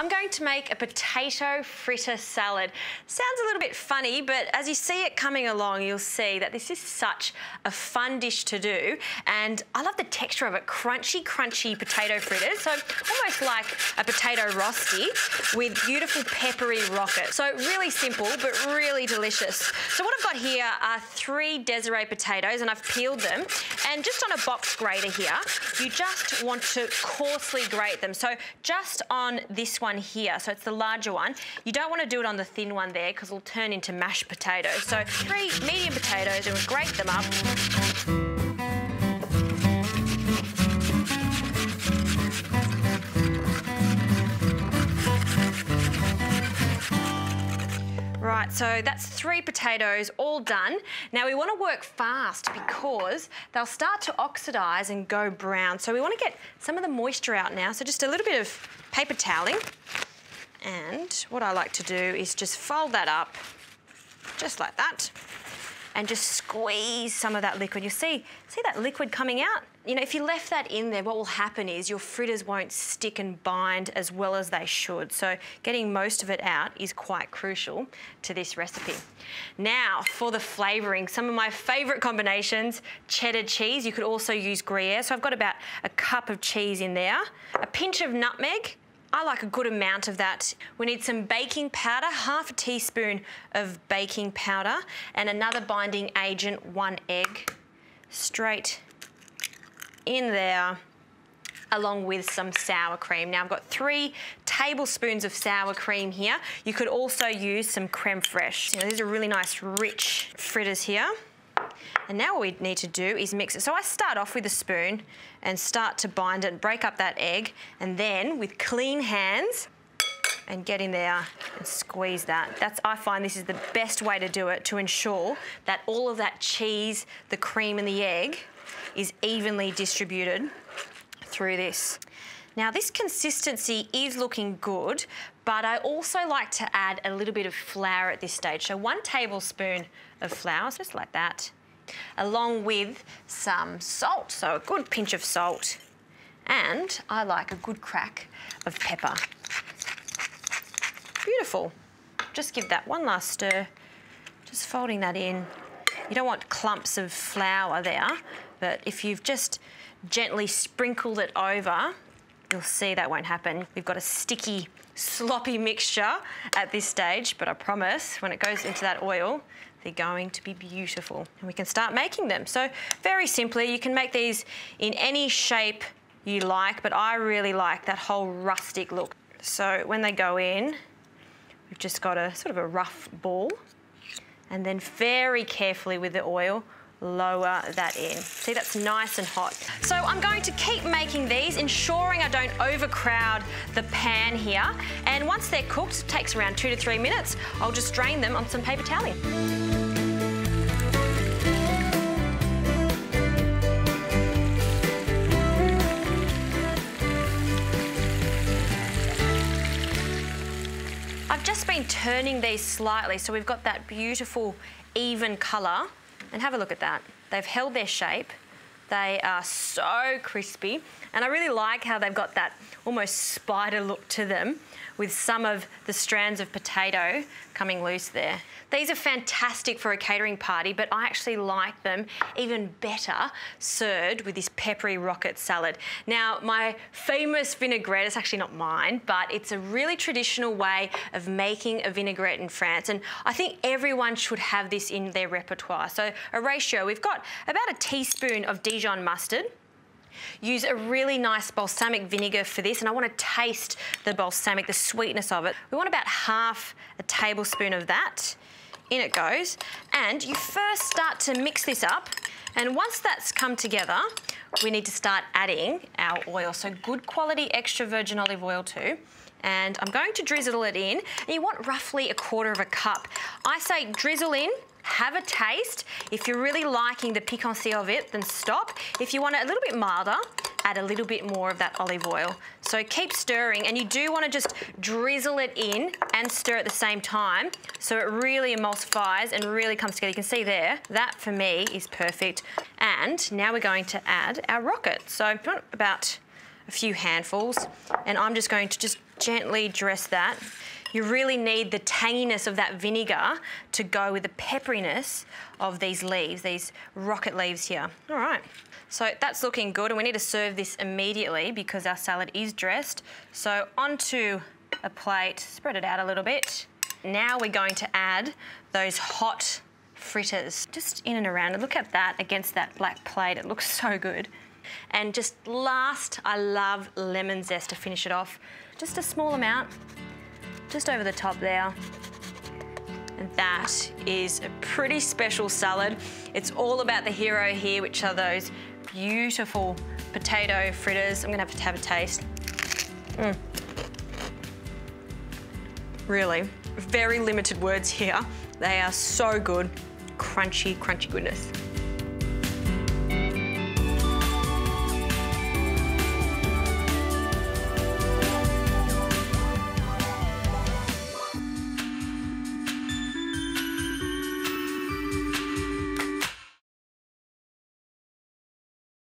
I'm going to make a potato fritter salad. Sounds a little bit funny, but as you see it coming along, you'll see that this is such a fun dish to do. And I love the texture of it, crunchy, crunchy potato fritters. So almost like a potato rosti with beautiful peppery rockets. So really simple, but really delicious. So what I've got here are 3 Desiree potatoes, and I've peeled them. And just on a box grater here, you just want to coarsely grate them. So just on this one here, so it's the larger one. You don't want to do it on the thin one there because it'll turn into mashed potatoes. So 3 medium potatoes, and we'll grate them up. Right, so that's 3 potatoes all done. Now we want to work fast because they'll start to oxidise and go brown. So we want to get some of the moisture out now. So just a little bit of paper toweling. And what I like to do is just fold that up, just like that, and just squeeze some of that liquid. You see that liquid coming out? You know, if you left that in there, what will happen is your fritters won't stick and bind as well as they should. So getting most of it out is quite crucial to this recipe. Now for the flavouring, some of my favourite combinations, cheddar cheese. You could also use Gruyere. So I've got about a cup of cheese in there, a pinch of nutmeg. I like a good amount of that. We need some baking powder, half a teaspoon of baking powder, and another binding agent, 1 egg, straight in there, along with some sour cream. Now I've got 3 tablespoons of sour cream here. You could also use some creme fraiche. You know, these are really nice, rich fritters here. And now what we need to do is mix it. So I start off with a spoon and start to bind it and break up that egg, and then with clean hands and get in there and squeeze that. I find this is the best way to do it, to ensure that all of that cheese, the cream and the egg is evenly distributed through this. Now this consistency is looking good, but I also like to add a little bit of flour at this stage. So 1 tablespoon of flour, just like that, along with some salt, so a good pinch of salt, and I like a good crack of pepper. Beautiful. Just give that one last stir, just folding that in. You don't want clumps of flour there, but if you've just gently sprinkled it over, you'll see that won't happen. We've got a sticky, sloppy mixture at this stage, but I promise when it goes into that oil, they're going to be beautiful. And we can start making them. So very simply, you can make these in any shape you like, but I really like that whole rustic look. So when they go in, we've just got a sort of a rough ball, and then very carefully with the oil, lower that in. See, that's nice and hot. So I'm going to keep making these, ensuring I don't overcrowd the pan here. And once they're cooked, it takes around 2 to 3 minutes, I'll just drain them on some paper toweling. I've just been turning these slightly, so we've got that beautiful even colour. And have a look at that. They've held their shape. They are so crispy. And I really like how they've got that almost spider look to them with some of the strands of potato coming loose there. These are fantastic for a catering party, but I actually like them even better served with this peppery rocket salad. Now, my famous vinaigrette, it's actually not mine, but it's a really traditional way of making a vinaigrette in France. And I think everyone should have this in their repertoire. So a ratio, we've got about a teaspoon of Dijon mustard. Use a really nice balsamic vinegar for this, and I want to taste the balsamic, the sweetness of it. We want about half a tablespoon of that. In it goes. And you first start to mix this up, and once that's come together, we need to start adding our oil. So good quality extra virgin olive oil too. And I'm going to drizzle it in, and you want roughly 1/4 cup. I say drizzle in, have a taste. If you're really liking the piquancy of it, then stop. If you want it a little bit milder, add a little bit more of that olive oil. So keep stirring, and you do want to just drizzle it in and stir at the same time so it really emulsifies and really comes together. You can see there, that for me is perfect. And now we're going to add our rocket. So about a few handfuls, and I'm just going to just gently dress that. You really need the tanginess of that vinegar to go with the pepperiness of these leaves, these rocket leaves here. All right, so that's looking good, and we need to serve this immediately because our salad is dressed. So onto a plate, spread it out a little bit. Now we're going to add those hot fritters just in and around. And look at that against that black plate. It looks so good. And just last, I love lemon zest to finish it off. Just a small amount, just over the top there. And that is a pretty special salad. It's all about the hero here, which are those beautiful potato fritters. I'm gonna have to have a taste. Really, very limited words here. They are so good. Crunchy, crunchy goodness.